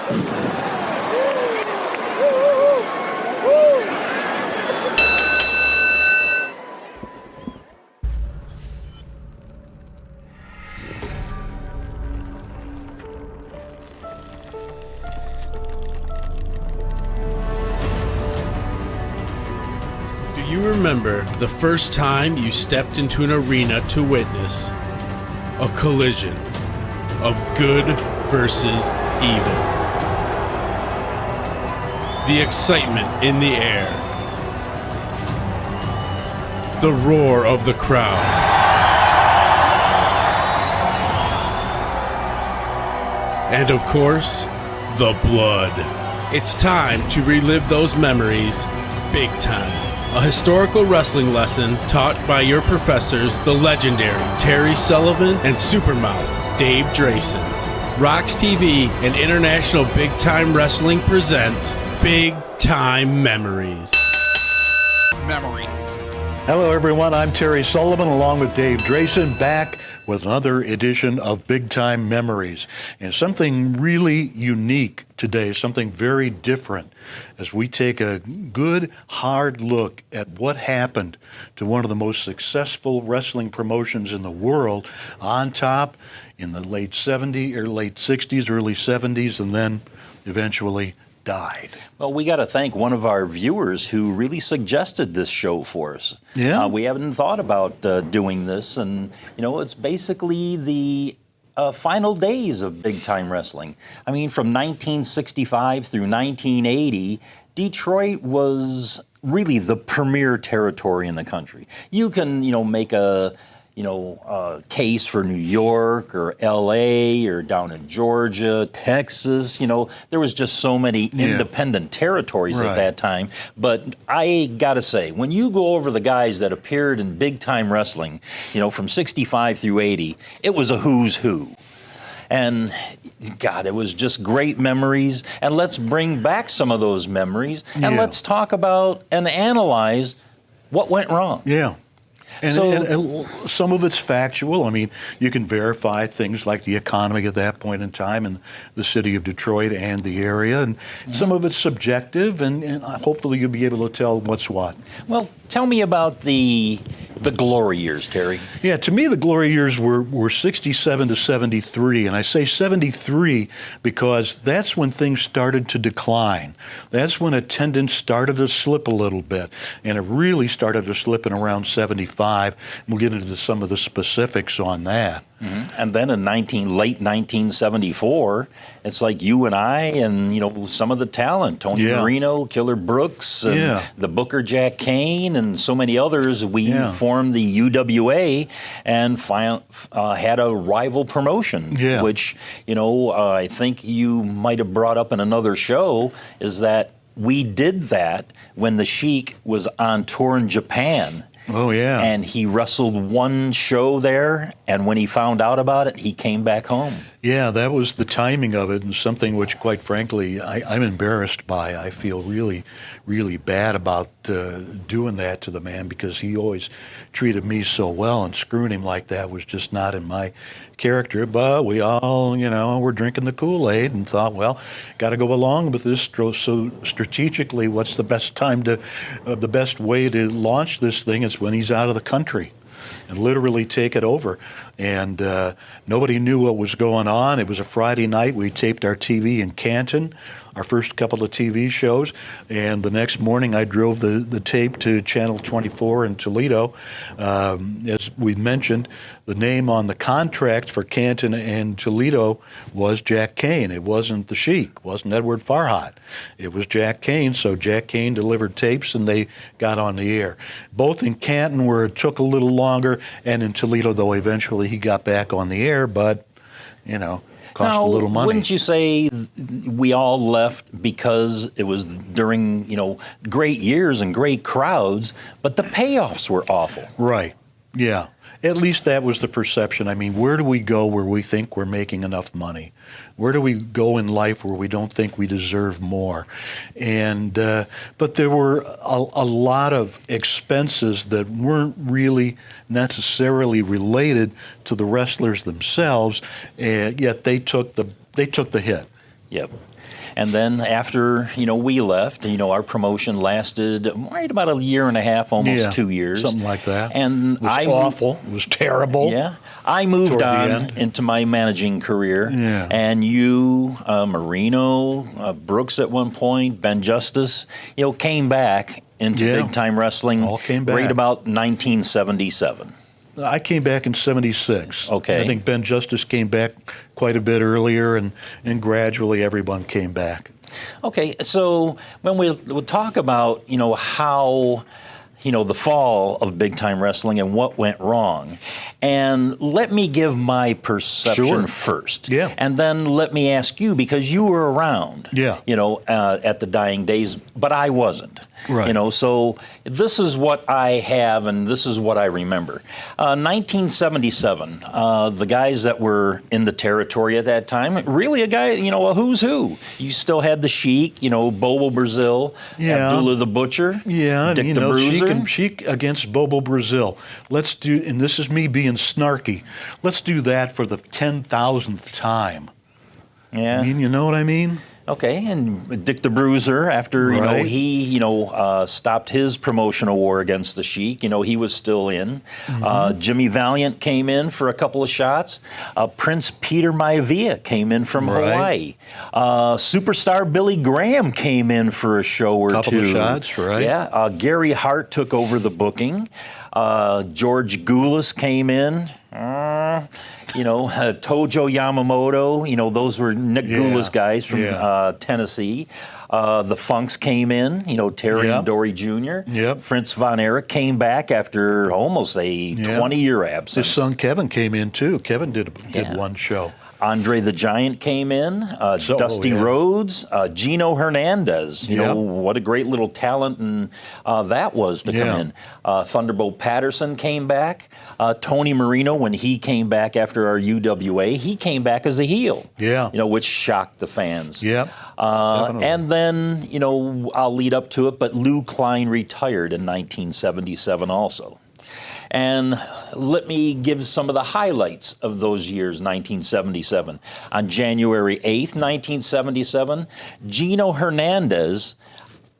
Do you remember the first time you stepped into an arena to witness a collision of good versus evil? The excitement in the air, the roar of the crowd, and of course, the blood. It's time to relive those memories big time. A historical wrestling lesson taught by your professors, the legendary Terry Sullivan and Supermouth Dave Drason. Rocks TV and International Big Time Wrestling present Big Time Memories. Hello everyone, I'm Terry Sullivan along with Dave Drason, back with another edition of Big Time Memories. And something really unique today, something very different, as we take a good, hard look at what happened to one of the most successful wrestling promotions in the world, on top in the late 70s, or late 60s, early 70s, and then eventually died. Well, we got to thank one of our viewers who really suggested this show for us. Yeah. We haven't thought about doing this, and it's basically the final days of big time wrestling. I mean, from 1965 through 1980, Detroit was really the premier territory in the country. You can, make a case for New York or LA or down in Georgia, Texas. There was just so many independent territories at that time. But I gotta say, when you go over the guys that appeared in big time wrestling, from 65 through 80, it was a who's who. And God, it was just great memories. And let's bring back some of those memories and let's talk about and analyze what went wrong. Yeah. And some of it's factual. I mean, you can verify things like the economy at that point in time in the city of Detroit and the area. And some of it's subjective, and hopefully you'll be able to tell what's what. Well, tell me about the glory years, Terry. Yeah, to me, the glory years were 67 to 73. And I say 73 because that's when things started to decline. That's when attendance started to slip a little bit. And it really started to slip in around 75. We'll get into some of the specifics on that. And then in late 1974, it's like you and I and, some of the talent, Tony Marino, Killer Brooks, and the Booker Jack Kane, and so many others, we formed the UWA and had a rival promotion, which, I think you might have brought up in another show, is that we did that when the Sheik was on tour in Japan. Oh, yeah. And he wrestled one show there, and when he found out about it, he came back home. Yeah, that was the timing of it, and something which, quite frankly, I'm embarrassed by. I feel really, really bad about doing that to the man, because he always treated me so well, and screwing him like that was just not in my character. But we all, were drinking the Kool-Aid and thought, well, got to go along with this. So strategically, what's the best time the best way to launch this thing is when he's out of the country, and literally take it over. And nobody knew what was going on. It was a Friday night. We taped our TV in Canton, our first couple of TV shows. And the next morning, I drove the tape to Channel 24 in Toledo. As we mentioned, the name on the contract for Canton and Toledo was Jack Kane. It wasn't the Sheik. It wasn't Edward Farhat. It was Jack Kane. So Jack Kane delivered tapes, and they got on the air. Both in Canton, where it took a little longer, and in Toledo, though eventually he got back on the air, but, cost a little money. Wouldn't you say we all left because it was during, great years and great crowds, but the payoffs were awful? Right, yeah. At least that was the perception. I mean, where do we go where we think we're making enough money? Where do we go in life where we don't think we deserve more? And but there were a lot of expenses that weren't really necessarily related to the wrestlers themselves, yet they took the hit. Yep. And then after, we left, our promotion lasted right about a year and a half, almost 2 years. Something like that. And it was awful. It was terrible. Yeah. I moved on into my managing career. Yeah. And you, Marino, Brooks at one point, Ben Justice, came back into big time wrestling. All came back. Right about 1977. I came back in 76. Okay. I think Ben Justice came back quite a bit earlier, and gradually everyone came back. Okay, so when we'll talk about, how, the fall of big time wrestling and what went wrong, and let me give my perception first. Yeah. And then let me ask you, because you were around, Yeah. at the dying days, but I wasn't. Right. So this is what I have, and this is what I remember. 1977, the guys that were in the territory at that time, really a guy, a who's who. You still had the Sheik, Bobo Brazil, Abdullah the Butcher, Dick the Bruiser. Sheik against Bobo Brazil. Let's do, and this is me being snarky, let's do that for the 10,000th time. Yeah. I mean, you know what I mean? Okay, and Dick the Bruiser, after he stopped his promotional war against the Sheik, he was still in. Jimmy Valiant came in for a couple of shots. Prince Peter Maivia came in from Hawaii. Superstar Billy Graham came in for a show or couple two. Of shots, right? Yeah, Gary Hart took over the booking. George Goulas came in. Tojo Yamamoto, those were Nick Goulas guys from Tennessee. The Funks came in, Terry and Dory Jr. Yep. Fritz Von Erich came back after almost a 20-year absence. His son Kevin came in too. Kevin did one show. Andre the Giant came in, Dusty Rhodes, Gino Hernandez. What a great little talent and that was to come in. Thunderbolt Patterson came back. Tony Marino, when he came back after our UWA, he came back as a heel. Yeah. Which shocked the fans. Yeah. And then, I'll lead up to it, but Lou Klein retired in 1977 also. And let me give some of the highlights of those years, 1977. On January 8th, 1977, Gino Hernandez,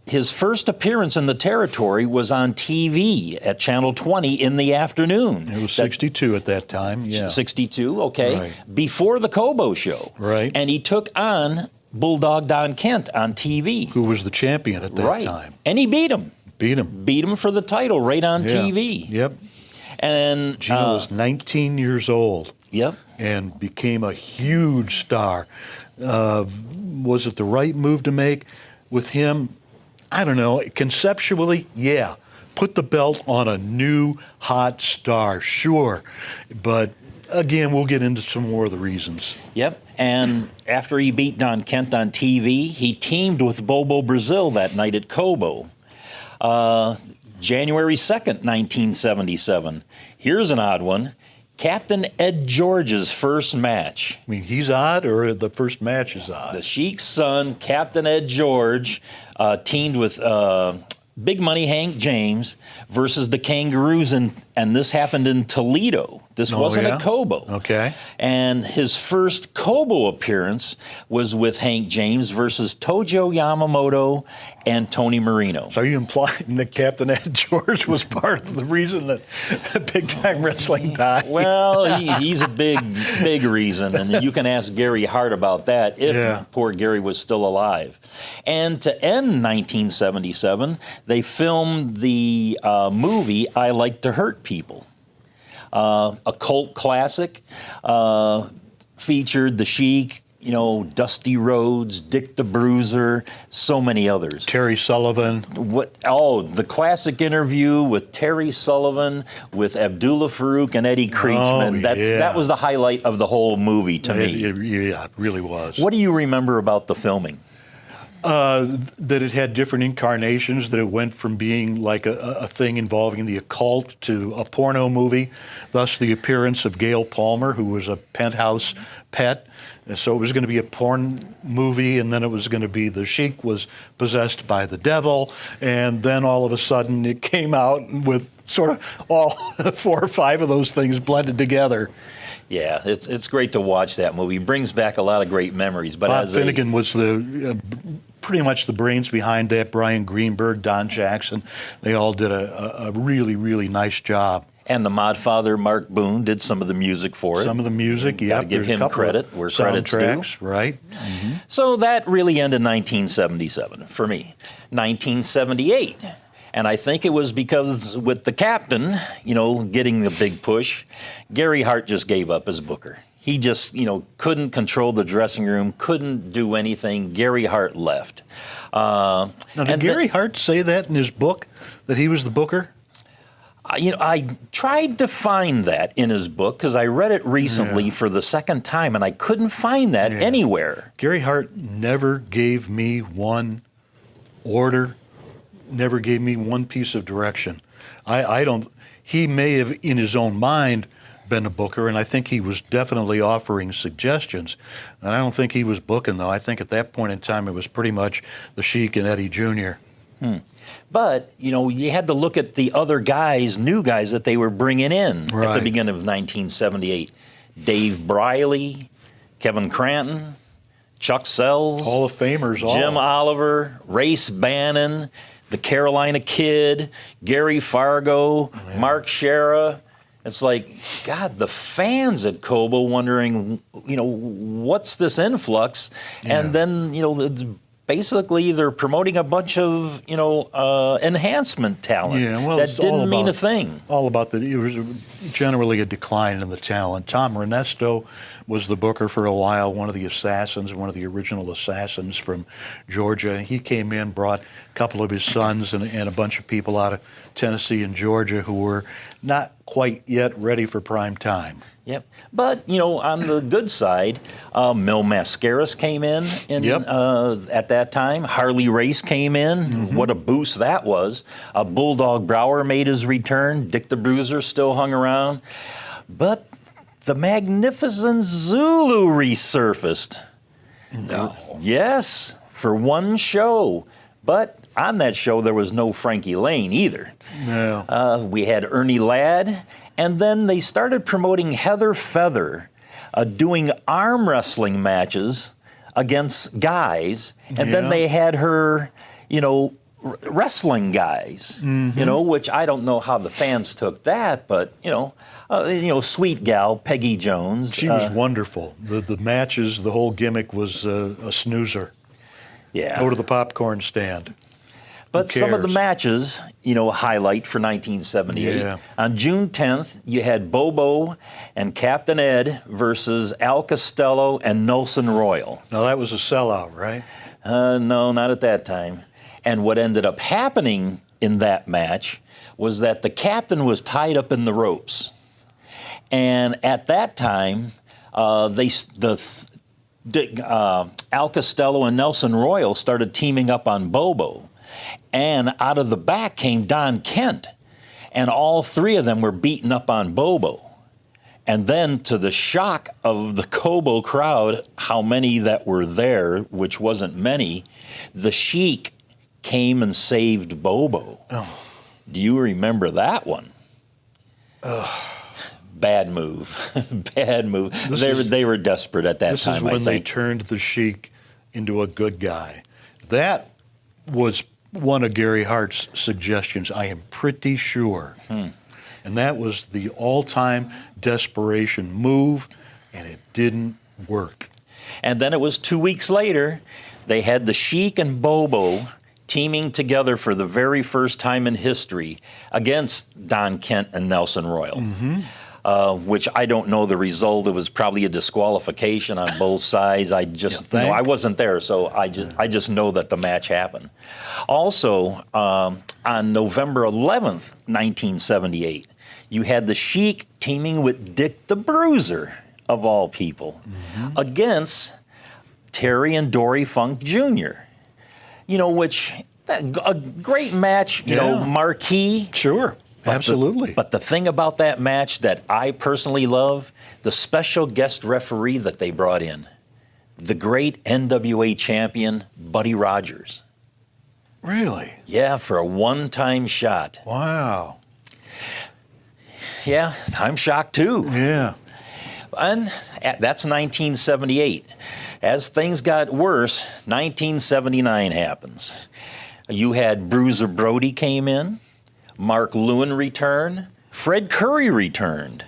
his first appearance in the territory was on TV at Channel 20 in the afternoon. It was 62 at that time, 62, okay. Right. Before the Kobo show. Right. And he took on Bulldog Don Kent on TV. Who was the champion at that time. And he beat him. Beat him. Beat him for the title right on TV. Yep. And Gino was 19 years old. Yep. And became a huge star. Was it the right move to make with him? I don't know. Conceptually, yeah. Put the belt on a new hot star, sure. But again, we'll get into some more of the reasons. Yep. And after he beat Don Kent on TV, he teamed with Bobo Brazil that night at Kobo. January 2nd, 1977. Here's an odd one. Captain Ed George's first match. I mean, he's odd, or the first match is odd? The Sheik's son, Captain Ed George, teamed with Big Money Hank James versus the Kangaroos, and this happened in Toledo. This wasn't at Kobo. Okay. And his first Kobo appearance was with Hank James versus Tojo Yamamoto and Tony Marino. So are you implying that Captain Ed George was part of the reason that Big Time Wrestling died? Well, he's a big reason, and you can ask Gary Hart about that if poor Gary was still alive. And to end 1977, they filmed the movie I Like to Hurt People. A cult classic, featured the Sheik, Dusty Rhodes, Dick the Bruiser, so many others. Terry Sullivan. The classic interview with Terry Sullivan, with Abdullah Farouk and Eddie Creechman. That was the highlight of the whole movie to me. It really was. What do you remember about the filming? That it had different incarnations, that it went from being like a thing involving the occult to a porno movie, thus the appearance of Gail Palmer, who was a Penthouse pet. And so it was going to be a porn movie, and then it was going to be the Sheik was possessed by the devil, and then all of a sudden it came out with sort of all 4 or 5 of those things blended together. Yeah, it's great to watch that movie. It brings back a lot of great memories. But Bob Finnegan was the pretty much the brains behind that. Brian Greenberg, Don Jackson, they all did a really, really nice job. And the Modfather, Mark Boone, did some of the music for it. Some of the music, yeah. Got to give him credit where credit's due. Right. So that really ended 1977 for me. 1978. And I think it was because with the captain, getting the big push, Gary Hart just gave up as booker. He just, couldn't control the dressing room, couldn't do anything. Gary Hart left. Now, did Gary Hart say that in his book, that he was the booker? I tried to find that in his book because I read it recently for the second time, and I couldn't find that anywhere. Gary Hart never gave me one order, never gave me one piece of direction. I don't. He may have, in his own mind, been a booker, and I think he was definitely offering suggestions. And I don't think he was booking, though. I think at that point in time, it was pretty much the Sheik and Eddie Jr. But, you had to look at the other guys, new guys that they were bringing in at the beginning of 1978. Dave Briley, Kevin Cranton, Chuck Sells. Hall of Famers, all. Jim Oliver, Race Bannon, the Carolina Kid, Gary Fargo, Mark Shera. It's like, God, the fans at Cobo wondering, what's this influx? Yeah. And then, it's basically they're promoting a bunch of, enhancement talent that didn't mean a thing. All about it was generally a decline in the talent. Tom Ernesto was the booker for a while, one of the original assassins from Georgia. He came in, brought a couple of his sons and a bunch of people out of Tennessee and Georgia who were not quite yet ready for prime time. Yep. But, on the good side, Mil Mascaras came in at that time. Harley Race came in. What a boost that was. Bulldog Brower made his return. Dick the Bruiser still hung around. But the Magnificent Zulu resurfaced. No. Yes, for one show. But on that show, there was no Frankie Lane either. No. We had Ernie Ladd. And then they started promoting Heather Feather, doing arm wrestling matches against guys. And then they had her, wrestling guys, which I don't know how the fans took that, but, sweet gal, Peggy Jones. She was wonderful. The matches, the whole gimmick was a snoozer. Yeah. Go to the popcorn stand. But some of the matches, highlight for 1978. Yeah. On June 10th, you had Bobo and Captain Ed versus Al Costello and Nelson Royal. Now, that was a sellout, right? No, not at that time. And what ended up happening in that match was that the captain was tied up in the ropes. And at that time, Al Costello and Nelson Royal started teaming up on Bobo. And out of the back came Don Kent. And all three of them were beating up on Bobo. And then, to the shock of the Cobo crowd, how many that were there, which wasn't many, the Sheik came and saved Bobo. Oh. Do you remember that one? Bad move. Bad move. They were desperate at that time, I think. This is when they turned the Sheik into a good guy. That was one of Gary Hart's suggestions, I am pretty sure. And that was the all-time desperation move, and it didn't work. And then it was 2 weeks later, they had the Sheik and Bobo teaming together for the very first time in history against Don Kent and Nelson Royal. Which I don't know the result. It was probably a disqualification on both sides. I I wasn't there, so I just know that the match happened. Also, on November 11th, 1978, you had the Sheik teaming with Dick the Bruiser, of all people, against Terry and Dory Funk Jr. Which a great match. Marquee. Sure. Absolutely. But the thing about that match that I personally love, the special guest referee that they brought in, the great NWA champion, Buddy Rogers. Really? Yeah, for a one-time shot. Wow. Yeah, I'm shocked too. Yeah. And that's 1978. As things got worse, 1979 happens. You had Bruiser Brody came in, Mark Lewin returned, Fred Curry returned,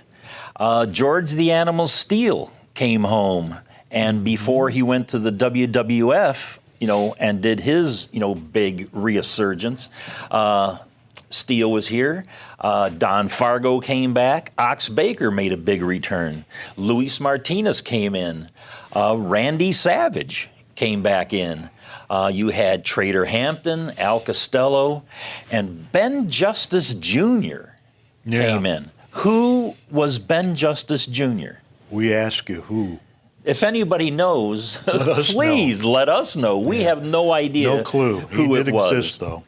George the Animal Steele came home, and before he went to the WWF, and did his, big resurgence, Steele was here. Don Fargo came back. Ox Baker made a big return. Luis Martinez came in. Randy Savage came back in. You had Trader Hampton, Al Costello, and Ben Justice Jr. came in. Who was Ben Justice Jr.? We ask you who. If anybody knows, please let us know. We have no idea. No clue. Who he it did was. exist, though.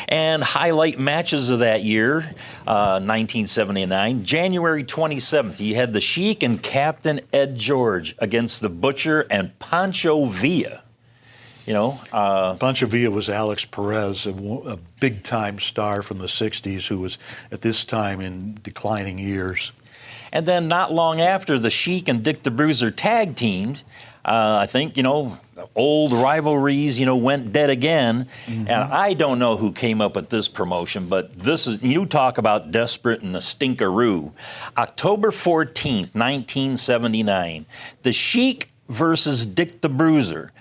And highlight matches of that year, 1979, January 27th, you had the Sheik and Captain Ed George against the Butcher and Pancho Villa. Pancho Villa was Alex Perez, a big-time star from the 60s who was at this time in declining years. And then not long after, the Sheik and Dick the Bruiser tag teamed. I think, old rivalries, went dead again. Mm-hmm. And I don't know who came up with this promotion, but this is, you talk about desperate and a stinkeroo. October 14th, 1979, the Sheik versus Dick the Bruiser.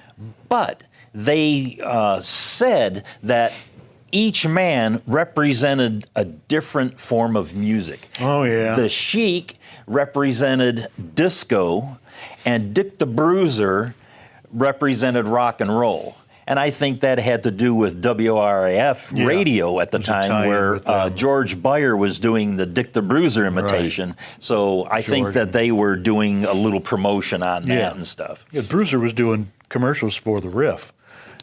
But they said that each man represented a different form of music. Oh, yeah. The Sheik represented disco, and Dick the Bruiser represented rock and roll. And I think that had to do with WRAF radio at the time, where George Beyer was doing the Dick the Bruiser imitation. Right. So I think that they were doing a little promotion on that and stuff. Yeah, Bruiser was doing commercials for the Riff.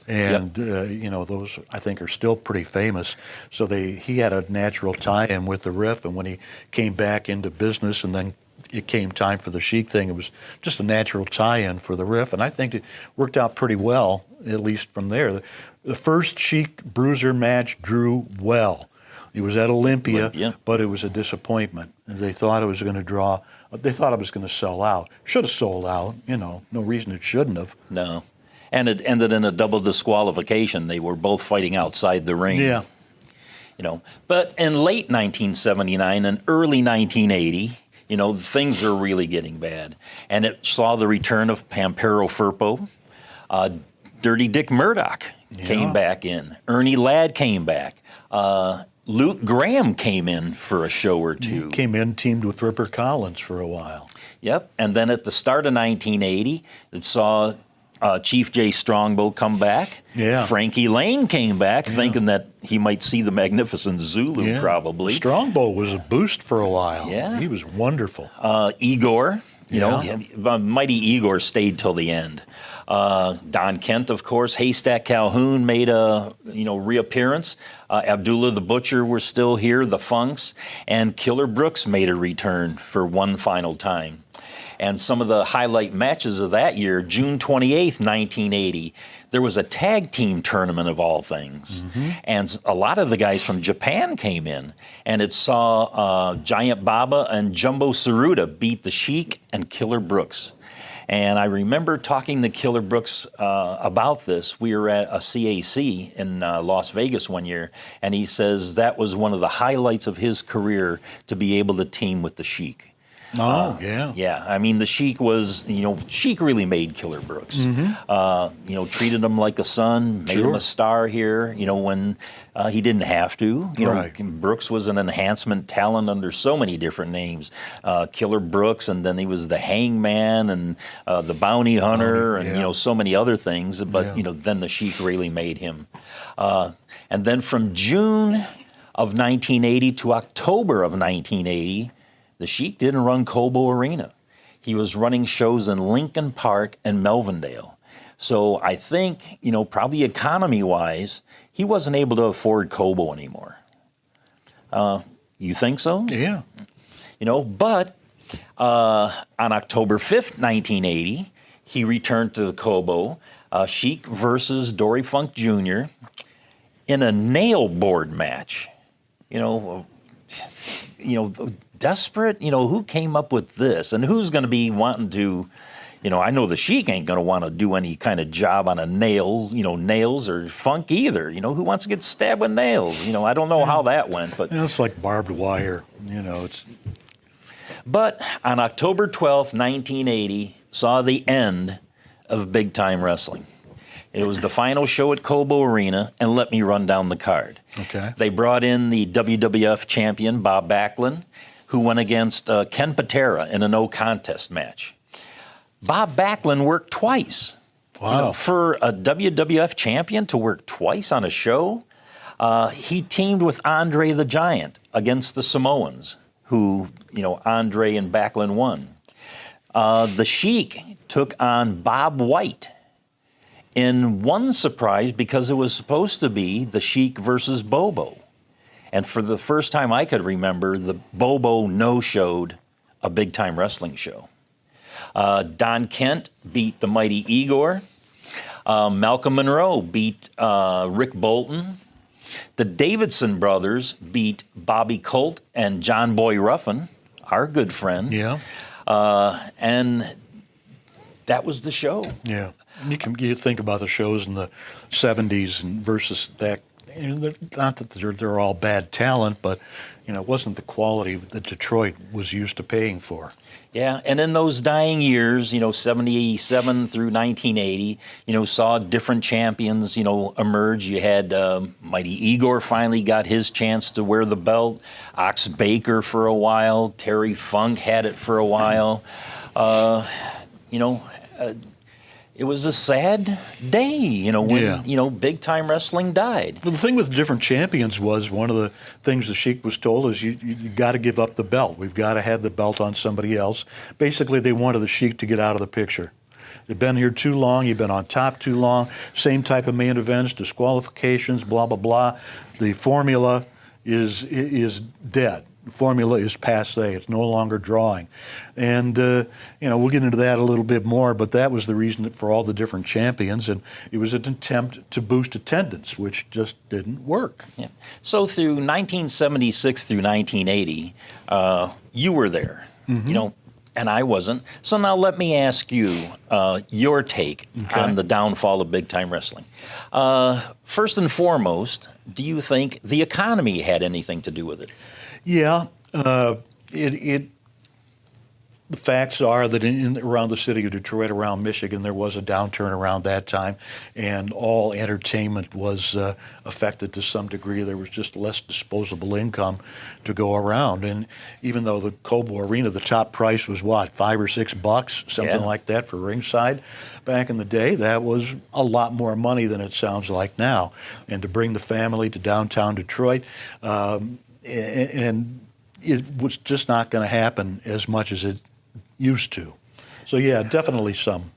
And, those, I think, are still pretty famous. So he had a natural tie-in with the Riff, and when he came back into business and then it came time for the Sheik thing, it was just a natural tie-in for the Riff, and I think it worked out pretty well, at least from there. The first Sheik-Bruiser match drew well. It was at Olympia, but it was a disappointment. They thought it was going to sell out. Should have sold out, no reason it shouldn't have. No. And it ended in a double disqualification. They were both fighting outside the ring. Yeah. But in late 1979 and early 1980, things are really getting bad. And it saw the return of Pampero Firpo. Dirty Dick Murdoch came back in. Ernie Ladd came back. Luke Graham came in for a show or two. He came in, teamed with Ripper Collins for a while. Yep. And then at the start of 1980, it saw Chief Jay Strongbow come back. Yeah. Frankie Lane came back, thinking that he might see the Magnificent Zulu, probably. Strongbow was a boost for a while. Yeah. He was wonderful. Igor, Mighty Igor stayed till the end. Don Kent, of course. Haystack Calhoun made a reappearance. Abdullah the Butcher were still here. The Funks, and Killer Brooks made a return for one final time. And some of the highlight matches of that year, June 28th, 1980, there was a tag team tournament of all things. Mm-hmm. And a lot of the guys from Japan came in. And it saw Giant Baba and Jumbo Tsuruta beat the Sheik and Killer Brooks. And I remember talking to Killer Brooks about this. We were at a CAC in Las Vegas one year, and he says that was one of the highlights of his career, to be able to team with the Sheik. Oh, yeah. Yeah, I mean, the Sheik was, Sheik really made Killer Brooks. Mm-hmm. Treated him like a son, made him a star here, when he didn't have to. Brooks was an enhancement talent under so many different names. Killer Brooks, and then he was the Hangman and the Bounty Hunter and, so many other things. But, then the Sheik really made him. And then from June of 1980 to October of 1980, the Sheik didn't run Cobo Arena. He was running shows in Lincoln Park and Melvindale. So I think, probably economy-wise, he wasn't able to afford Cobo anymore. You think so? Yeah. But on October 5th, 1980, he returned to the Cobo, Sheik versus Dory Funk Jr. in a nail board match. desperate? Who came up with this? And who's going to be wanting to, I know the Sheik ain't going to want to do any kind of job on a nails or funk either. Who wants to get stabbed with nails? I don't know how that went, but It's like barbed wire. But on October 12th, 1980, saw the end of Big Time Wrestling. It was the final show at Cobo Arena, and let me run down the card. Okay. They brought in the WWF champion, Bob Backlund, who went against Ken Patera in a no contest match. Bob Backlund worked twice. Wow. For a WWF champion to work twice on a show, he teamed with Andre the Giant against the Samoans, who, Andre and Backlund won. The Sheik took on Bob White in one surprise because it was supposed to be the Sheik versus Bobo. And for the first time I could remember, the Bobo no-showed a big-time wrestling show. Don Kent beat the Mighty Igor. Malcolm Monroe beat Rick Bolton. The Davidson brothers beat Bobby Colt and John Boy Ruffin, our good friend. Yeah. And that was the show. Yeah. You think about the shows in the 70s and versus that. Not that they're all bad talent, but it wasn't the quality that Detroit was used to paying for. Yeah, and in those dying years, 77 through 1980, saw different champions, emerge. You had Mighty Igor finally got his chance to wear the belt. Ox Baker for a while. Terry Funk had it for a while. It was a sad day, when, big time wrestling died. Well, the thing with different champions was one of the things the Sheik was told is you got to give up the belt. We've got to have the belt on somebody else. Basically, they wanted the Sheik to get out of the picture. You've been here too long. You've been on top too long. Same type of main events, disqualifications, blah, blah, blah. The formula is dead. The formula is passé. It's no longer drawing. And, we'll get into that a little bit more, but that was the reason for all the different champions, and it was an attempt to boost attendance, which just didn't work. Yeah. So through 1976 through 1980, you were there, and I wasn't. So now let me ask you your take on the downfall of big-time wrestling. First and foremost, do you think the economy had anything to do with it? Yeah, the facts are that around the city of Detroit, around Michigan, there was a downturn around that time, and all entertainment was affected to some degree. There was just less disposable income to go around, and even though the Cobo Arena, the top price was what, $5 or $6, something like that for ringside. Back in the day, that was a lot more money than it sounds like now, and to bring the family to downtown Detroit. And it was just not going to happen as much as it used to. So, yeah, definitely some.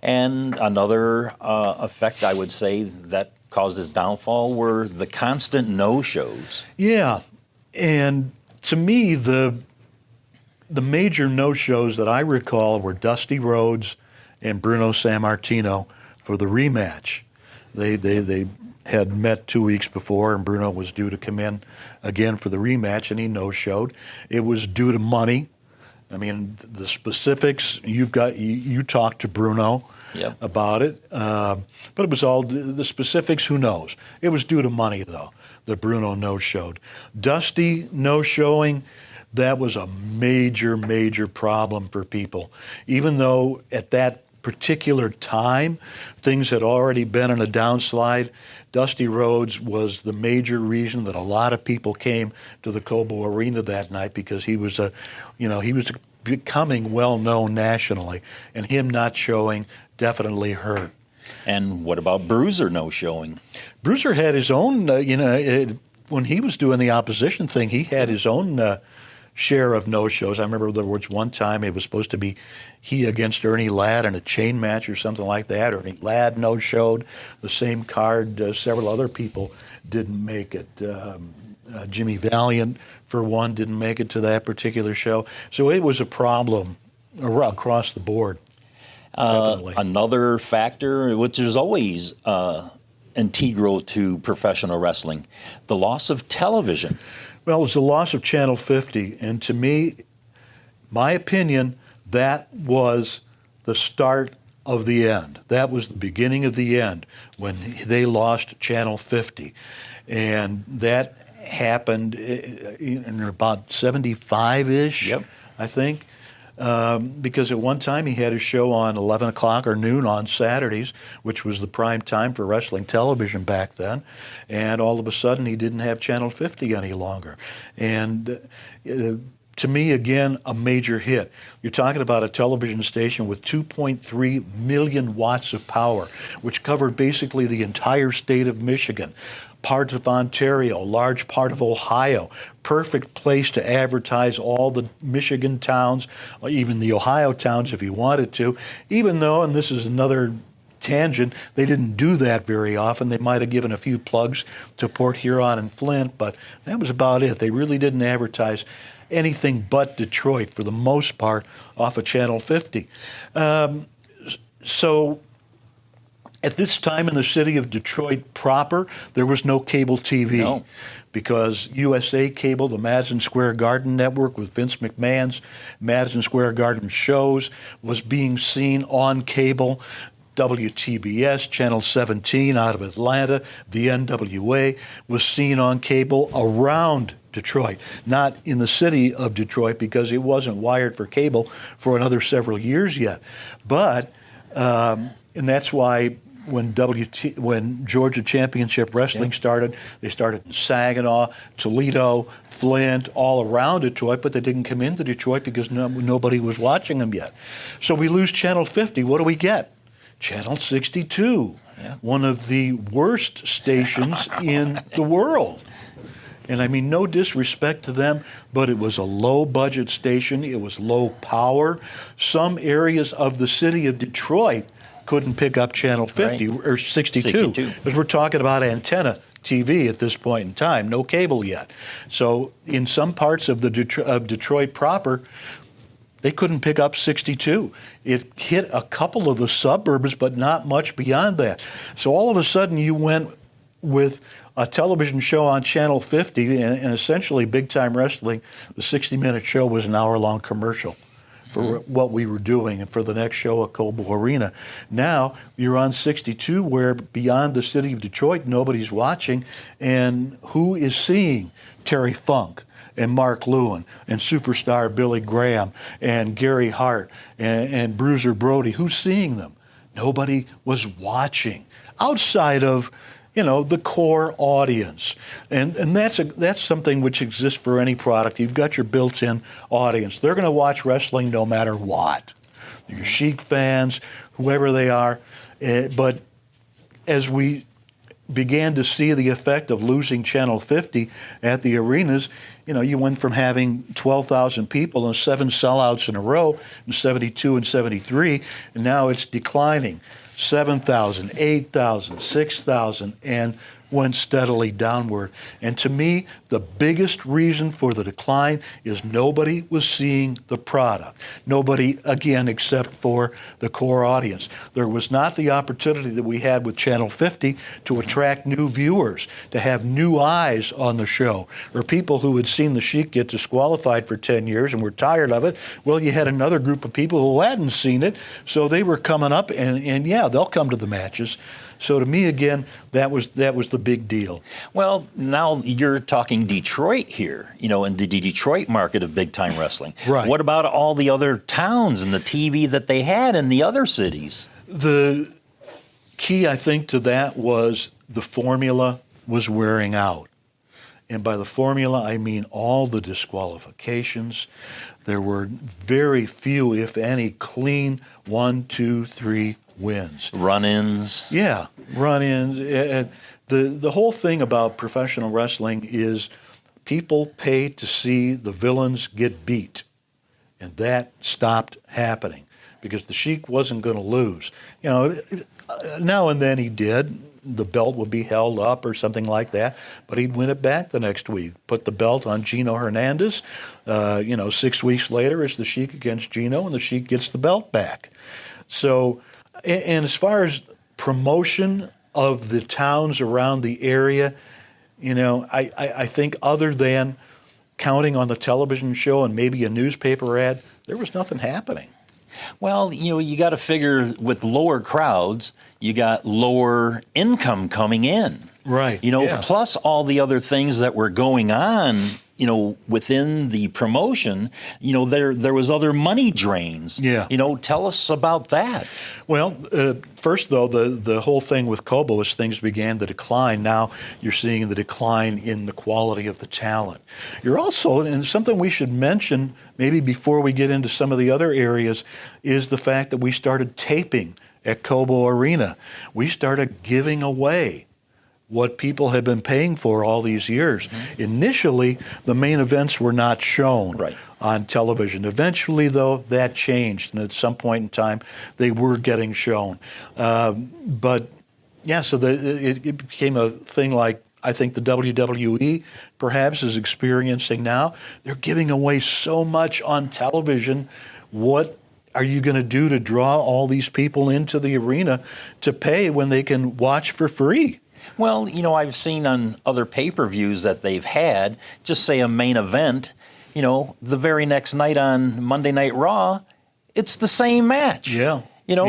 And another effect, I would say, that caused its downfall were the constant no-shows. Yeah, and to me, the major no-shows that I recall were Dusty Rhodes and Bruno Sammartino for the rematch. They had met 2 weeks before, and Bruno was due to come in again for the rematch, and he no-showed. It was due to money. I mean, the specifics, you talked to Bruno about it, but it was all the specifics, who knows? It was due to money, though, that Bruno no-showed. Dusty no-showing, that was a major, major problem for people. Even though at that particular time, things had already been in a downslide, Dusty Rhodes was the major reason that a lot of people came to the Cobo Arena that night, because he was becoming well known nationally, and him not showing definitely hurt. And what about Bruiser no showing? Bruiser had his own, when he was doing the opposition thing, he had his own share of no-shows. I remember there was one time it was supposed to be he against Ernie Ladd in a chain match or something like that. Ernie Ladd no-showed. The same card, several other people didn't make it. Jimmy Valiant, for one, didn't make it to that particular show. So it was a problem across the board. Another factor, which is always integral to professional wrestling, the loss of television. Well, it was the loss of Channel 50, and to me, my opinion, that was the start of the end. That was the beginning of the end when they lost Channel 50. And that happened in about 75-ish, Yep. I think. Because at one time he had a show on 11 o'clock or noon on Saturdays, which was the prime time for wrestling television back then. And all of a sudden he didn't have Channel 50 any longer. And to me, again, a major hit. You're talking about a television station with 2.3 million watts of power, which covered basically the entire state of Michigan, part of Ontario, large part of Ohio. Perfect place to advertise all the Michigan towns, or even the Ohio towns if you wanted to, even though, and this is another tangent, they didn't do that very often. They might have given a few plugs to Port Huron and Flint, but that was about it. They really didn't advertise anything but Detroit for the most part off of Channel 50. So at this time in the city of Detroit proper, there was no cable TV. No. Because USA Cable, the Madison Square Garden network with Vince McMahon's Madison Square Garden shows, was being seen on cable. WTBS, Channel 17 out of Atlanta, the NWA, was seen on cable around Detroit, not in the city of Detroit because it wasn't wired for cable for another several years yet. But, and that's why when Georgia Championship Wrestling started, they started in Saginaw, Toledo, Flint, all around Detroit, but they didn't come into Detroit because nobody was watching them yet. So we lose Channel 50. What do we get? Channel 62, one of the worst stations in the world. And I mean, no disrespect to them, but it was a low-budget station. It was low power. Some areas of the city of Detroit couldn't pick up Channel 50 or 62, because we're talking about antenna TV at this point in time, no cable yet. So in some parts of Detroit proper, they couldn't pick up 62. It hit a couple of the suburbs, but not much beyond that. So all of a sudden you went with a television show on Channel 50, and essentially Big Time Wrestling, the 60-minute show was an hour-long commercial for what we were doing and for the next show at Cobo Arena. Now you're on 62 where beyond the city of Detroit, nobody's watching, and who is seeing Terry Funk and Mark Lewin and superstar Billy Graham and Gary Hart and Bruiser Brody? Who's seeing them? Nobody was watching outside of, you know, the core audience. And that's something which exists for any product. You've got your built-in audience. They're going to watch wrestling no matter what. Your Chic fans, whoever they are. But as we began to see the effect of losing Channel 50 at the arenas, you know, you went from having 12,000 people and 7 sellouts in a row in 72 and 73, and now it's declining. 7,000, 8,000, 6,000, and went steadily downward. And to me, the biggest reason for the decline is nobody was seeing the product. Nobody, again, except for the core audience. There was not the opportunity that we had with Channel 50 to attract new viewers, to have new eyes on the show, or people who had seen the Sheik get disqualified for 10 years and were tired of it. Well, you had another group of people who hadn't seen it, so they were coming up, and yeah, they'll come to the matches. So to me, again, that was the big deal. Well, now you're talking Detroit here, you know, in the Detroit market of big-time wrestling. Right. What about all the other towns and the TV that they had in the other cities? The key, I think, to that was the formula was wearing out. And by the formula, I mean all the disqualifications. There were very few, if any, clean 1, 2, 3 wins. Run-ins. Yeah, run-ins. The whole thing about professional wrestling is people pay to see the villains get beat. And that stopped happening because the Sheik wasn't going to lose. You know, now and then he did. The belt would be held up or something like that, but he'd win it back the next week. Put the belt on Gino Hernandez. 6 weeks later, it's the Sheik against Gino, and the Sheik gets the belt back. So, and as far as promotion of the towns around the area, you know, I think other than counting on the television show and maybe a newspaper ad, there was nothing happening. Well, you got to figure with lower crowds, you got lower income coming in. Right. Plus all the other things that were going on, within the promotion, there was other money drains. Yeah. Tell us about that. Well, first, though, the whole thing with Kobo, as things began to decline, now you're seeing the decline in the quality of the talent. You're also, and something we should mention maybe before we get into some of the other areas, is the fact that we started taping at Kobo Arena. We started giving away what people had been paying for all these years. Mm-hmm. Initially, the main events were not shown on television. Eventually, though, that changed, and at some point in time, they were getting shown. But yeah, so it became a thing like I think the WWE perhaps is experiencing now. They're giving away so much on television. What are you going to do to draw all these people into the arena to pay when they can watch for free? Well, I've seen on other pay-per-views that they've had, just say a main event, the very next night on Monday Night Raw, it's the same match. Yeah.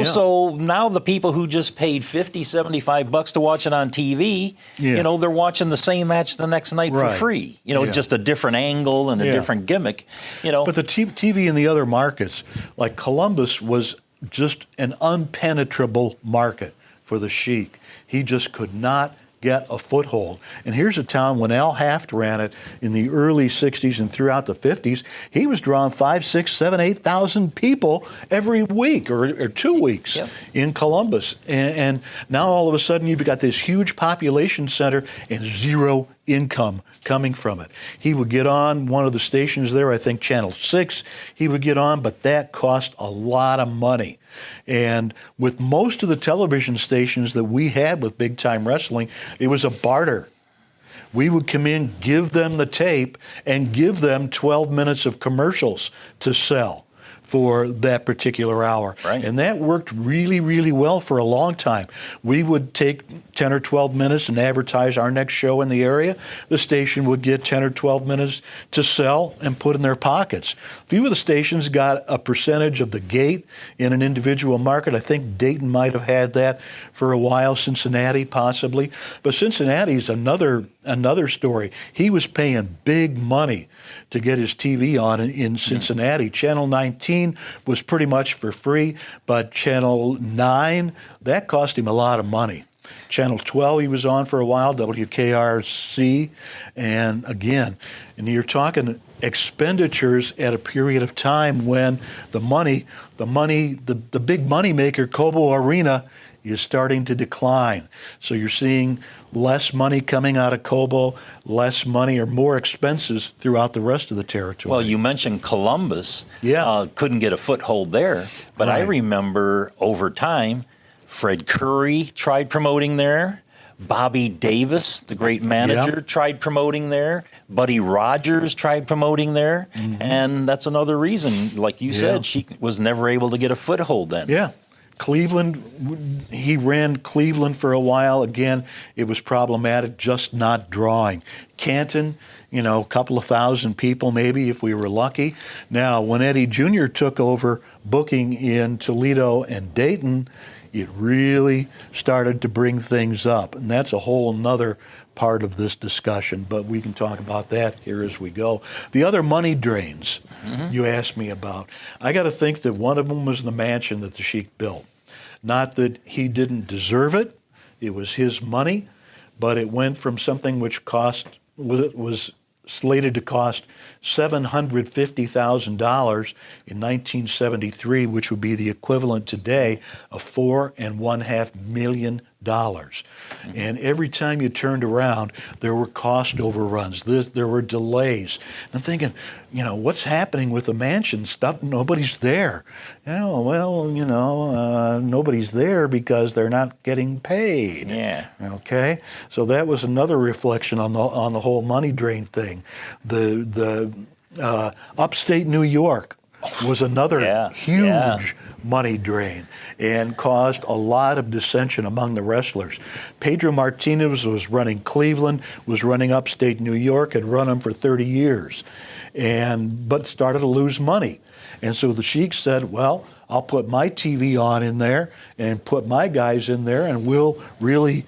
So now the people who just paid $50, $75 to watch it on TV, they're watching the same match the next night for free. Just a different angle and a different gimmick. But the TV in the other markets, like Columbus, was just an unpenetrable market for the Sheik. He just could not get a foothold. And here's a town, when Al Haft ran it in the early 60s and throughout the 50s, he was drawing 5, 6, 7, 8,000 people every week or 2 weeks in Columbus. And now all of a sudden you've got this huge population center and zero income coming from it. He would get on one of the stations there, I think Channel 6 he would get on, but that cost a lot of money. And with most of the television stations that we had with Big Time Wrestling, it was a barter. We would come in, give them the tape, and give them 12 minutes of commercials to sell for that particular hour. Right. And that worked really, really well for a long time. We would take 10 or 12 minutes and advertise our next show in the area. The station would get 10 or 12 minutes to sell and put in their pockets. A few of the stations got a percentage of the gate in an individual market. I think Dayton might have had that for a while, Cincinnati possibly. But Cincinnati's another story. He was paying big money to get his TV on in Cincinnati. Channel 19 was pretty much for free, but Channel 9, that cost him a lot of money. Channel 12 he was on for a while, WKRC, and again, and you're talking expenditures at a period of time when the big money maker, Kobo Arena, is starting to decline. So you're seeing less money coming out of Kobo, less money or more expenses throughout the rest of the territory. Well, you mentioned Columbus. Couldn't get a foothold there. But I remember over time, Fred Curry tried promoting there. Bobby Davis, the great manager, tried promoting there. Buddy Rogers tried promoting there. Mm-hmm. And that's another reason, like you said, she was never able to get a foothold then. Yeah. Cleveland, he ran Cleveland for a while. Again, it was problematic, just not drawing. Canton, a couple of thousand people maybe if we were lucky. Now, when Eddie Jr. took over booking in Toledo and Dayton, it really started to bring things up. And that's a whole nother part of this discussion, but we can talk about that here as we go. The other money drains you asked me about, I got to think that one of them was the mansion that the Sheik built. Not that he didn't deserve it, it was his money, but it went from something which was slated to cost $750,000 in 1973, which would be the equivalent today of $4.5 million. And every time you turned around, there were cost overruns. There were delays. I'm thinking, what's happening with the mansion stuff? Nobody's there. Nobody's there because they're not getting paid. Yeah. Okay. So that was another reflection on the whole money drain thing. The upstate New York was another huge money drain and caused a lot of dissension among the wrestlers. Pedro Martinez was running Cleveland, was running upstate New York, had run them for 30 years, but started to lose money. And so the Sheik said, well, I'll put my TV on in there and put my guys in there, and we'll really,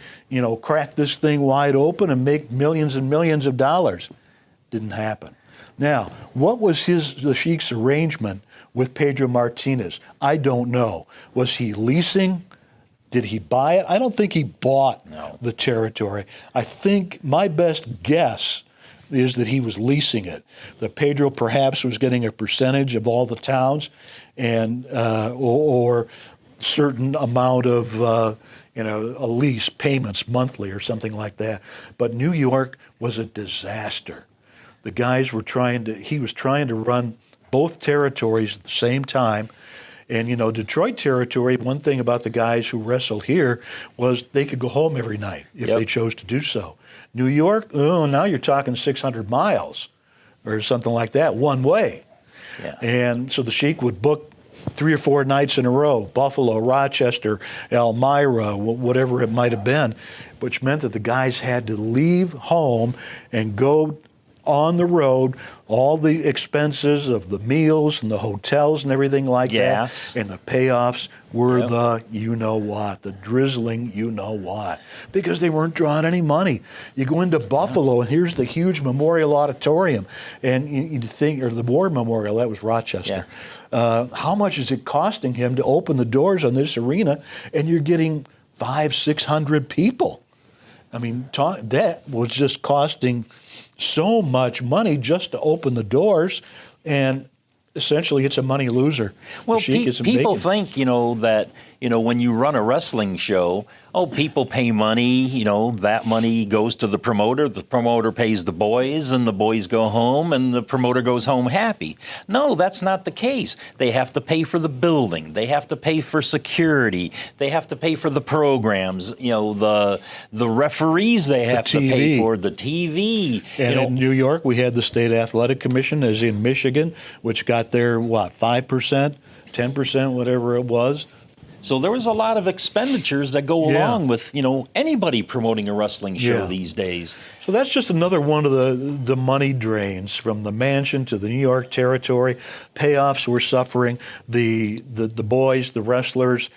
crack this thing wide open and make millions and millions of dollars. Didn't happen. Now, what was the Sheik's arrangement with Pedro Martinez? I don't know. Was he leasing? Did he buy it? I don't think he bought the territory. I think my best guess is that he was leasing it. That Pedro perhaps was getting a percentage of all the towns, and or certain amount of a lease payments monthly or something like that. But New York was a disaster. The guys he was trying to run both territories at the same time. And, Detroit territory, one thing about the guys who wrestled here was they could go home every night if they chose to do so. New York, now you're talking 600 miles or something like that, one way. Yeah. And so the Sheik would book 3 or 4 nights in a row, Buffalo, Rochester, Elmira, whatever it might have been, which meant that the guys had to leave home and go on the road, all the expenses of the meals and the hotels and everything like that. And the payoffs were the you-know-what, the drizzling you-know-what, because they weren't drawing any money. You go into Buffalo, and here's the huge Memorial Auditorium, and you think, or the War Memorial, that was Rochester. How much is it costing him to open the doors on this arena, and you're getting 500-600 people? I mean, that was just costing so much money just to open the doors, and essentially it's a money loser. Well, people think, that, when you run a wrestling show, people pay money, that money goes to the promoter pays the boys, and the boys go home, and the promoter goes home happy. No, that's not the case. They have to pay for the building. They have to pay for security. They have to pay for the programs, the referees they have to pay for, the TV. And in New York, we had the State Athletic Commission, as in Michigan, which got their, 5%, 10%, whatever it was. So there was a lot of expenditures that go along with, anybody promoting a wrestling show these days. So that's just another one of the money drains from the mansion to the New York territory. Payoffs were suffering. The boys, the wrestlers,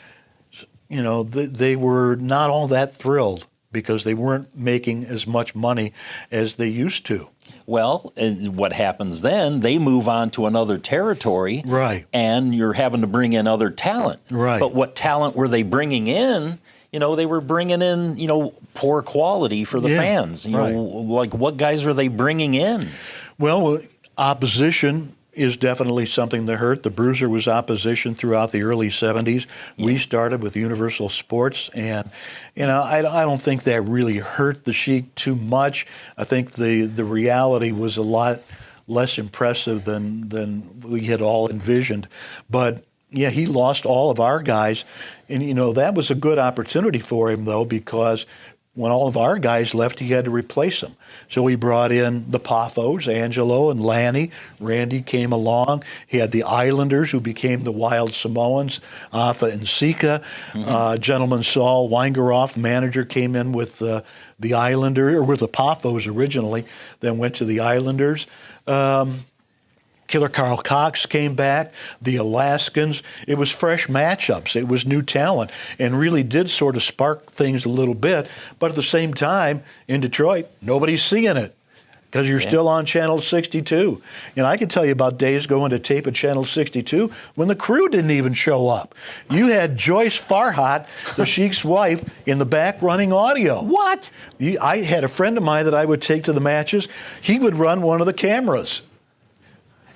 they were not all that thrilled because they weren't making as much money as they used to. Well, what happens then, they move on to another territory, right? And you're having to bring in other talent. Right. But what talent were they bringing in? They were bringing in, poor quality for the fans. Like what guys were they bringing in? Well, opposition is definitely something that hurt. The Bruiser was opposition throughout the early 70s. Yeah. We started with Universal Sports, and I don't think that really hurt the Sheik too much. I think the reality was a lot less impressive than we had all envisioned. But yeah, he lost all of our guys, and that was a good opportunity for him though, because when all of our guys left, he had to replace them. So he brought in the Poffos, Angelo and Lanny. Randy came along. He had the Islanders, who became the Wild Samoans, Afa and Sika. Gentleman Saul Weingeroff, manager, came in with the Islanders, or with the Poffos originally, then went to the Islanders. Killer Carl Cox came back, the Alaskans. It was fresh matchups. It was new talent, and really did sort of spark things a little bit. But at the same time, in Detroit, nobody's seeing it because you're still on Channel 62. I can tell you about days going to tape at Channel 62 when the crew didn't even show up. You had Joyce Farhat, the Sheik's wife, in the back running audio. What? I had a friend of mine that I would take to the matches. He would run one of the cameras.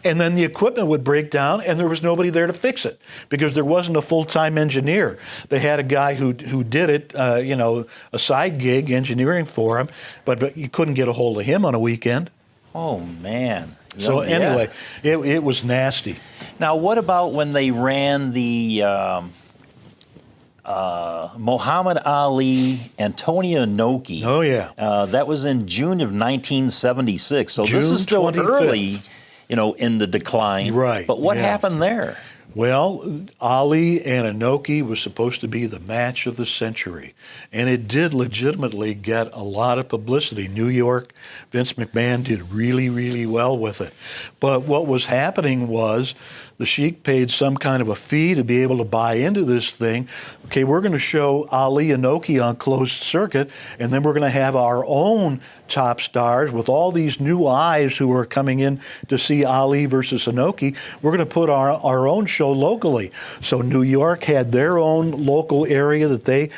And then the equipment would break down, and there was nobody there to fix it because there wasn't a full-time engineer. They had a guy who did it, a side gig engineering for him, but you couldn't get a hold of him on a weekend. Oh, man. So anyway, it was nasty. Now, what about when they ran the Muhammad Ali, Ali-Inoki? Oh, yeah. That was in June of 1976. So June this is still 25th. early, in the decline. Right. But what happened there? Well, Ali and Inoki was supposed to be the match of the century, and it did legitimately get a lot of publicity. New York, Vince McMahon did really, really well with it. But what was happening was the Sheik paid some kind of a fee to be able to buy into this thing. Okay, we're going to show Ali-Inoki on closed circuit, and then we're going to have our own top stars with all these new eyes who are coming in to see Ali versus Inoki. We're going to put our own show locally. So New York had their own local area that they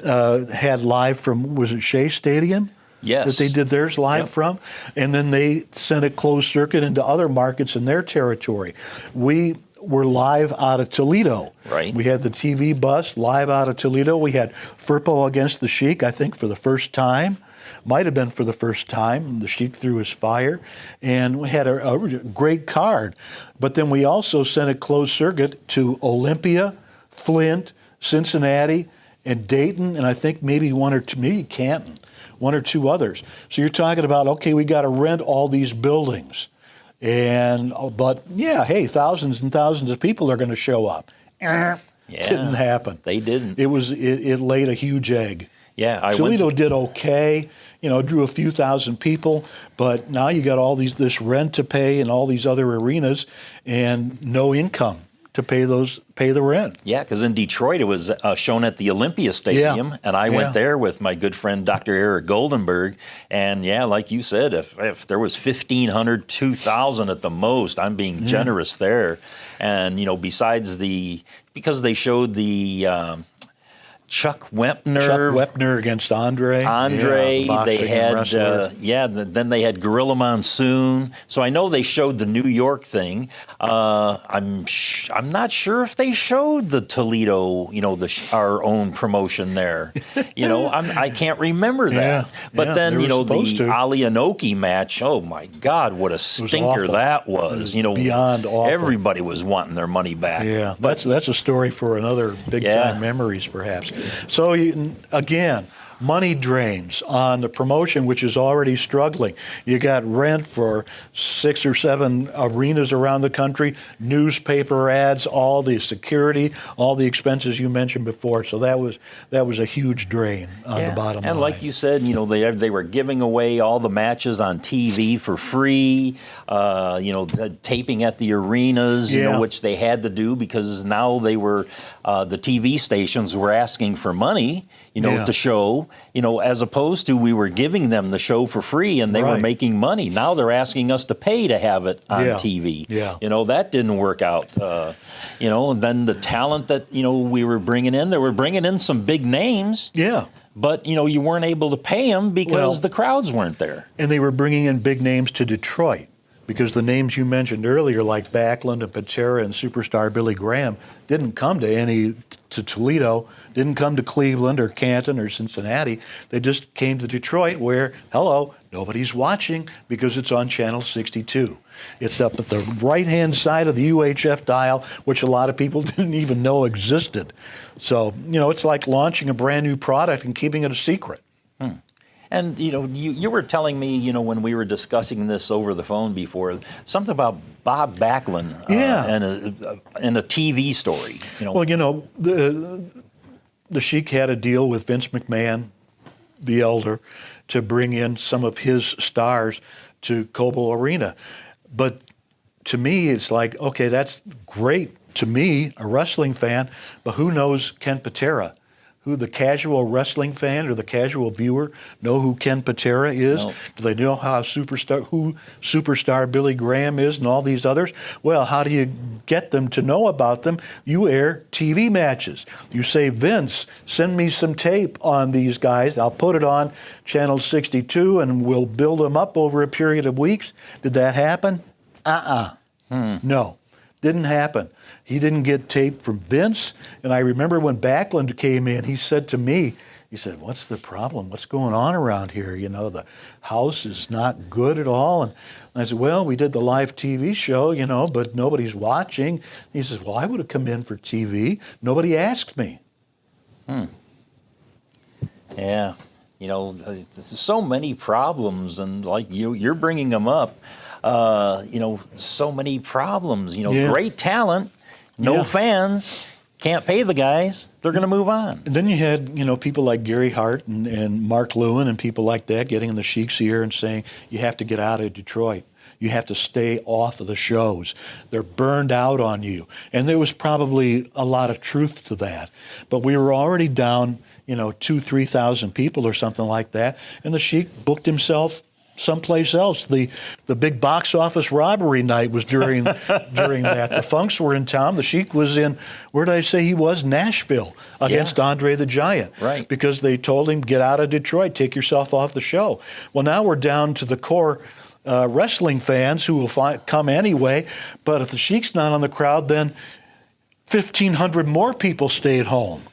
had live from, was it Shea Stadium? Yes. That they did theirs live from, and then they sent a closed circuit into other markets in their territory. We were live out of Toledo. Right. We had the TV bus live out of Toledo. We had Firpo against the Sheik, I think, for the first time. Might have been for the first time. The Sheik threw his fire, and we had a great card. But then we also sent a closed circuit to Olympia, Flint, Cincinnati, and Dayton, and I think maybe one or two, maybe Canton. One or two others. So you're talking about, okay, we got to rent all these buildings. But yeah, hey, thousands and thousands of people are going to show up. Yeah, Didn't happen. They didn't. It laid a huge egg. Yeah, Toledo did okay, drew a few thousand people, but now you got this rent to pay and all these other arenas and no income to pay the rent. Yeah, because in Detroit it was shown at the Olympia Stadium, and I went there with my good friend Dr. Eric Goldenberg, and yeah, like you said, if there was 1,500, 2,000 at the most, I'm being generous there, and besides because they showed the Chuck Wepner against Andre. They had then they had Gorilla Monsoon. So I know they showed the New York thing. I'm not sure if they showed the Toledo, our own promotion there. I can't remember that. But then the Ali-Inoki match. Oh my God, what a stinker that was! Beyond awful. Everybody was wanting their money back. Yeah, that's a story for another Bigtime Memories, perhaps. So again, money drains on the promotion, which is already struggling. You got rent for 6 or 7 arenas around the country, newspaper ads, all the security, all the expenses you mentioned before. So that was a huge drain on the bottom line. And like you said, they were giving away all the matches on TV for free. The taping at the arenas, which they had to do because now they were the TV stations were asking for money, to show, as opposed to we were giving them the show for free and they were making money. Now they're asking us to pay to have it on TV. Yeah. That didn't work out. And then the talent that, we were bringing in, they were bringing in some big names. Yeah. But, you weren't able to pay them because the crowds weren't there. And they were bringing in big names to Detroit. Because the names you mentioned earlier, like Backlund and Patera and superstar Billy Graham, didn't come to Toledo, didn't come to Cleveland or Canton or Cincinnati. They just came to Detroit where, nobody's watching because it's on channel 62. It's up at the right-hand side of the UHF dial, which a lot of people didn't even know existed. So, it's like launching a brand new product and keeping it a secret. And, you were telling me, when we were discussing this over the phone before, something about Bob Backlund and a TV story. Well, the Sheik had a deal with Vince McMahon, the elder, to bring in some of his stars to Cobo Arena. But to me, it's like, okay, that's great to me, a wrestling fan, but who knows Ken Patera? Who the casual wrestling fan or the casual viewer know who Ken Patera is? No. Do they know who superstar Billy Graham is and all these others? Well, how do you get them to know about them? You air TV matches. You say, Vince, send me some tape on these guys. I'll put it on channel 62 and we'll build them up over a period of weeks. Did that happen? No, didn't happen. He didn't get tape from Vince. And I remember when Backlund came in, he said to me, what's the problem? What's going on around here? The house is not good at all. And I said, well, we did the live TV show, but nobody's watching. He says, well, I would have come in for TV. Nobody asked me. Yeah. There's so many problems, and like you're bringing them up, so many problems, great talent, No Yeah. fans. Can't pay the guys. They're going to move on. And then you had, people like Gary Hart and Mark Lewin and people like that getting in the Sheik's ear and saying, you have to get out of Detroit. You have to stay off of the shows. They're burned out on you. And there was probably a lot of truth to that. But we were already down, 2,000-3,000 people or something like that. And the Sheik booked himself someplace else. The big box office robbery night was during that. The Funks were in town. The Sheik was in, where did I say he was? Nashville against Andre the Giant. Right. Because they told him, get out of Detroit, take yourself off the show. Well, now we're down to the core wrestling fans who will come anyway. But if the Sheik's not on the crowd, then 1,500 more people stayed home.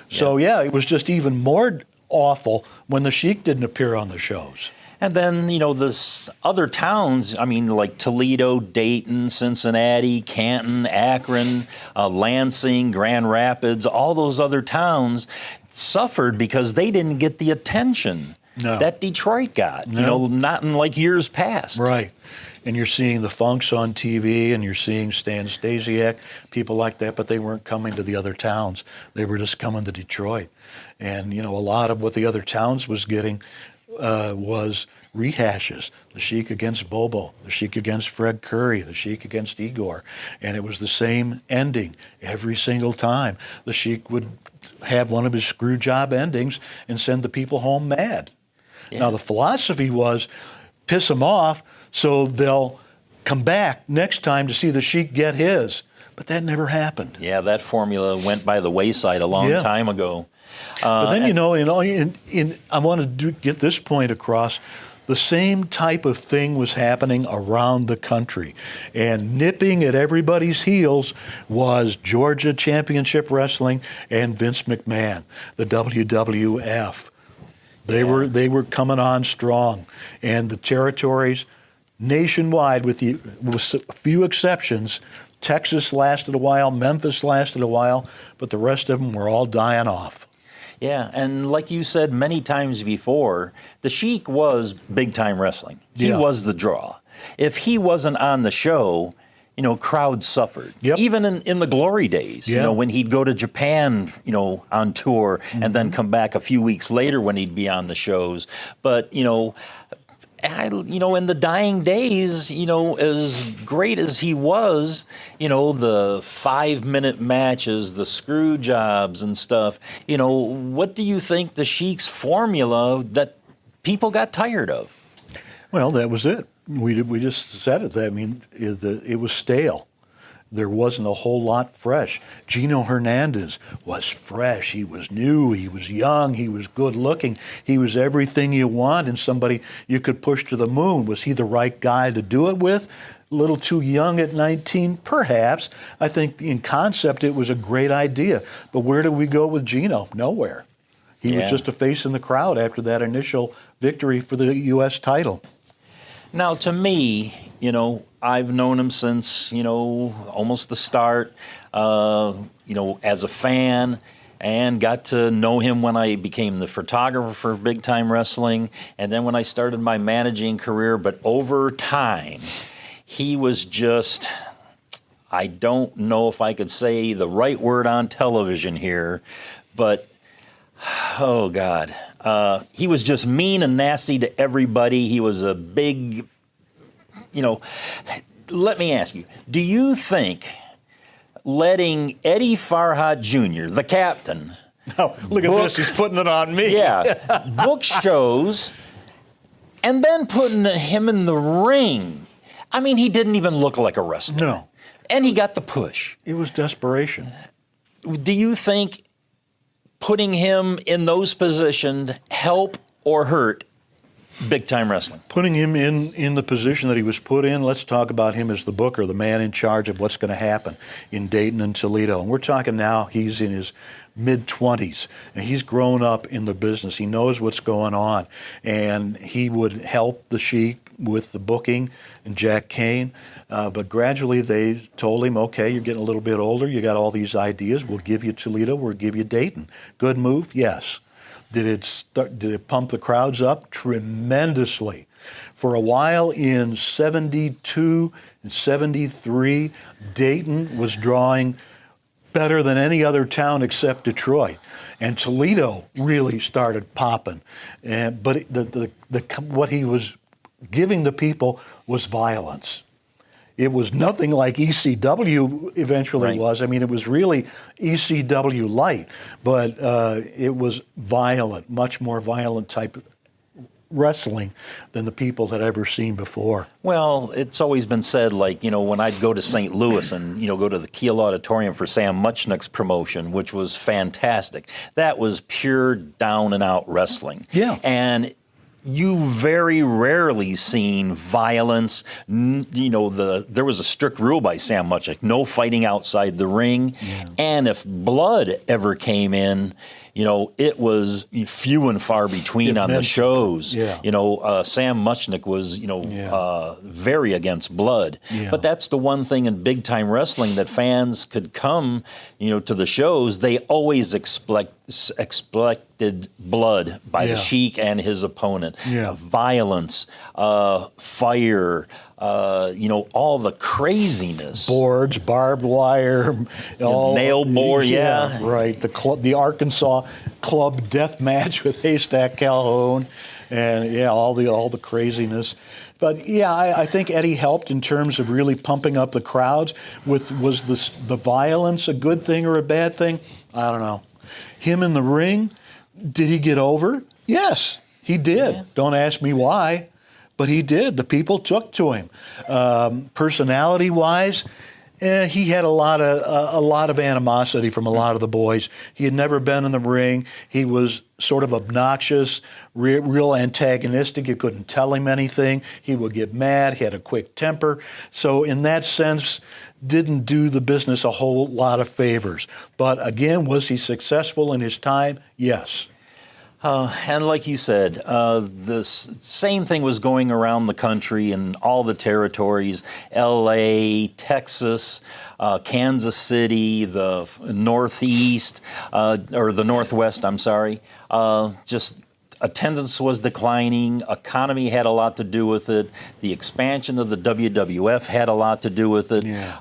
So, it was just even more awful when the Sheik didn't appear on the shows. And then, this other towns, like Toledo, Dayton, Cincinnati, Canton, Akron, Lansing, Grand Rapids, all those other towns suffered because they didn't get the attention that Detroit got, not in like years past. Right. And you're seeing the Funks on TV, and you're seeing Stan Stasiak, people like that, but they weren't coming to the other towns. They were just coming to Detroit. And, a lot of what the other towns was getting was rehashes. The Sheik against Bobo, the Sheik against Fred Curry, the Sheik against Igor. And it was the same ending every single time. The Sheik would have one of his screw job endings and send the people home mad. Yeah. Now, the philosophy was piss them off so they'll come back next time to see the Sheik get his. But that never happened. Yeah, that formula went by the wayside a long time ago. But then, I want to get this point across. The same type of thing was happening around the country. And nipping at everybody's heels was Georgia Championship Wrestling and Vince McMahon, the WWF. They were coming on strong. And the territories nationwide, with a few exceptions, Texas lasted a while, Memphis lasted a while, but the rest of them were all dying off. Yeah, and like you said many times before, the Sheik was big-time wrestling. He was the draw. If he wasn't on the show, crowds suffered. Yep. Even in the glory days, when he'd go to Japan, on tour, and then come back a few weeks later when he'd be on the shows. But, in the dying days, as great as he was, the 5-minute matches, the screw jobs and stuff, what do you think the Sheik's formula that people got tired of? Well, that was it. We just said it. It was stale. There wasn't a whole lot fresh. Gino Hernandez was fresh. He was new. He was young. He was good looking. He was everything you want and somebody you could push to the moon. Was he the right guy to do it with? A little too young at 19, perhaps. I think in concept it was a great idea. But where did we go with Gino? Nowhere. He was just a face in the crowd after that initial victory for the U.S. title. Now, to me, I've known him since, almost the start, as a fan, and got to know him when I became the photographer for Big Time Wrestling, and then when I started my managing career. But over time, he was just, I don't know if I could say the right word on television here, but, oh, God. He was just mean and nasty to everybody. He was a big, let me ask you, do you think letting Eddie Farhat Jr., the captain, look at this, he's putting it on me. Book shows and then putting him in the ring? He didn't even look like a wrestler. No. And he got the push. It was desperation. Do you think putting him in those positions help or hurt Big Time Wrestling? Putting him in the position that he was put in, let's talk about him as the booker, the man in charge of what's going to happen in Dayton and Toledo. And we're talking now, he's in his mid-20s, and he's grown up in the business. He knows what's going on, and he would help the Sheik with the booking and Jack Kane. But gradually they told him, okay, you're getting a little bit older. You got all these ideas. We'll give you Toledo. We'll give you Dayton. Good move? Yes. Did it pump the crowds up? Tremendously. For a while in 72 and 73, Dayton was drawing better than any other town except Detroit. And Toledo really started popping. But what he was giving the people was violence. It was nothing like ECW eventually was. I mean, it was really ECW light, but it was violent, much more violent type of wrestling than the people had ever seen before. Well, it's always been said, like, when I'd go to St. Louis and, go to the Kiel Auditorium for Sam Muchnick's promotion, which was fantastic, that was pure down and out wrestling. Yeah. And you very rarely seen violence. There was a strict rule by Sam Muchnick, no fighting outside the ring. Yeah. And if blood ever came in, it was few and far between on the shows. Yeah. Sam Muchnick was, very against blood. Yeah. But that's the one thing in big time wrestling that fans could come, to the shows. They always expected blood by the Sheik and his opponent. Yeah. Violence, fire, all the craziness. Boards, barbed wire, nail board, yeah. Right. The Arkansas Club death match with Haystack Calhoun, and all the craziness. But I think Eddie helped in terms of really pumping up the crowds. Was the violence a good thing or a bad thing? I don't know. Him in the ring, did he get over? Yes, he did. Yeah. Don't ask me why, but he did. The people took to him. Personality-wise, he had a lot of animosity from a lot of the boys. He had never been in the ring. He was sort of obnoxious, real antagonistic. You couldn't tell him anything. He would get mad. He had a quick temper. So in that sense, didn't do the business a whole lot of favors. But again, was he successful in his time? Yes. And like you said, the same thing was going around the country in all the territories, L.A., Texas, Kansas City, the Northeast, or the Northwest, I'm sorry. Just attendance was declining. Economy had a lot to do with it. The expansion of the WWF had a lot to do with it. Yeah.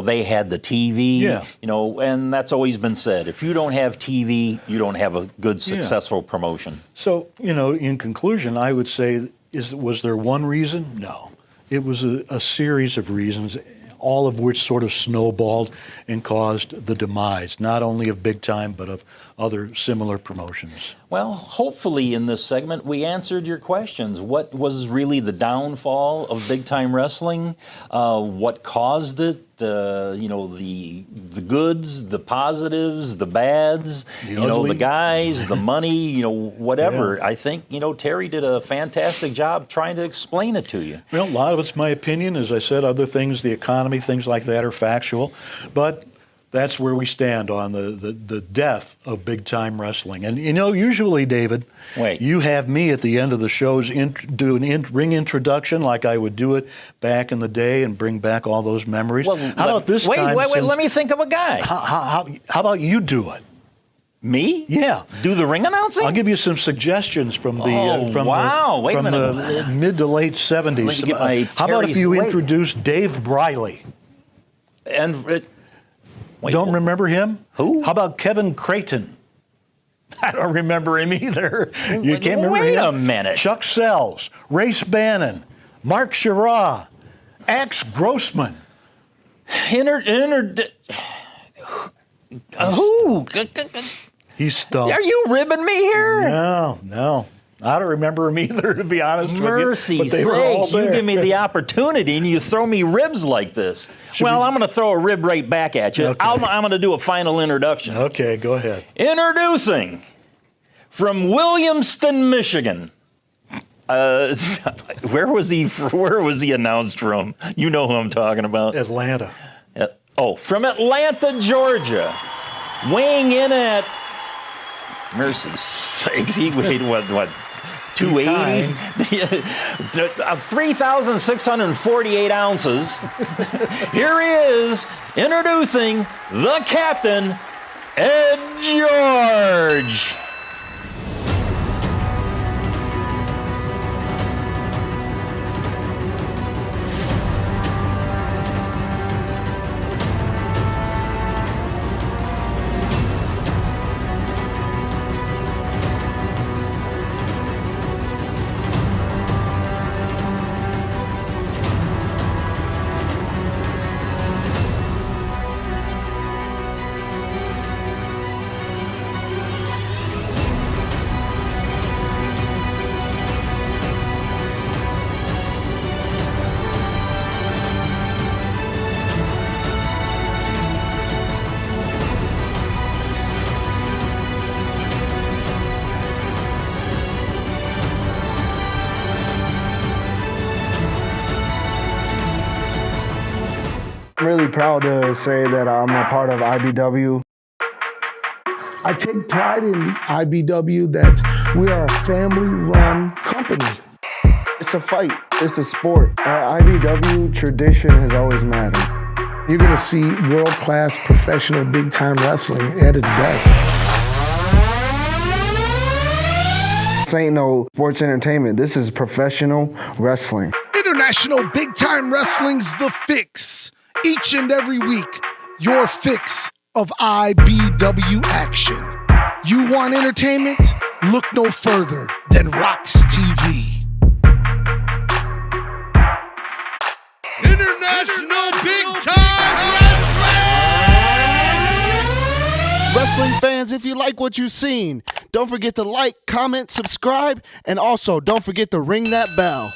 They had the TV. Yeah. And that's always been said. If you don't have TV, you don't have a good, successful promotion. So, in conclusion, I would say, was there one reason? No. It was a series of reasons, all of which sort of snowballed and caused the demise, not only of Big Time, but of other similar promotions. Well, hopefully in this segment we answered your questions. What was really the downfall of big time wrestling? What caused it? The goods, the positives, the bads, the guys, the money, whatever. Yeah. I think, Terry did a fantastic job trying to explain it to you. Well, a lot of it's my opinion. As I said, other things, the economy, things like that are factual. But that's where we stand on the death of big-time wrestling. And, usually, David, you have me at the end of the shows do an ring introduction like I would do it back in the day and bring back all those memories. Well, how about this time? Wait, let me think of a guy. How about you do it? Me? Yeah. Do the ring announcing? I'll give you some suggestions from the mid to late 70s. How about if you introduce Dave Briley? And... Don't remember him? Who? How about Kevin Creighton? I don't remember him either. You can't remember him? Wait a minute. Chuck Sells, Race Bannon, Mark Sherraw, Axe Grossman. Who? He's stumped. Are you ribbing me here? No. I don't remember him either, to be honest with you. Mercy sakes, you give me the opportunity and you throw me ribs like this. I'm going to throw a rib right back at you. Okay. I'm going to do a final introduction. Okay, go ahead. Introducing, from Williamston, Michigan. Where was he announced from? You know who I'm talking about. Atlanta. From Atlanta, Georgia. Weighing in at, mercy sakes, he weighed what? 280, 3,648 ounces. Here he is, introducing the captain, Ed George. I'm really proud to say that I'm a part of IBW. I take pride in IBW that we are a family-run company. It's a fight. It's a sport. IBW tradition has always mattered. You're going to see world-class professional big-time wrestling at its best. This ain't no sports entertainment. This is professional wrestling. International Big Time Wrestling's The Fix. Each and every week, your fix of IBW action. You want entertainment? Look no further than Rocks TV. International Big Time Wrestling! Wrestling fans, if you like what you've seen, don't forget to like, comment, subscribe, and also don't forget to ring that bell.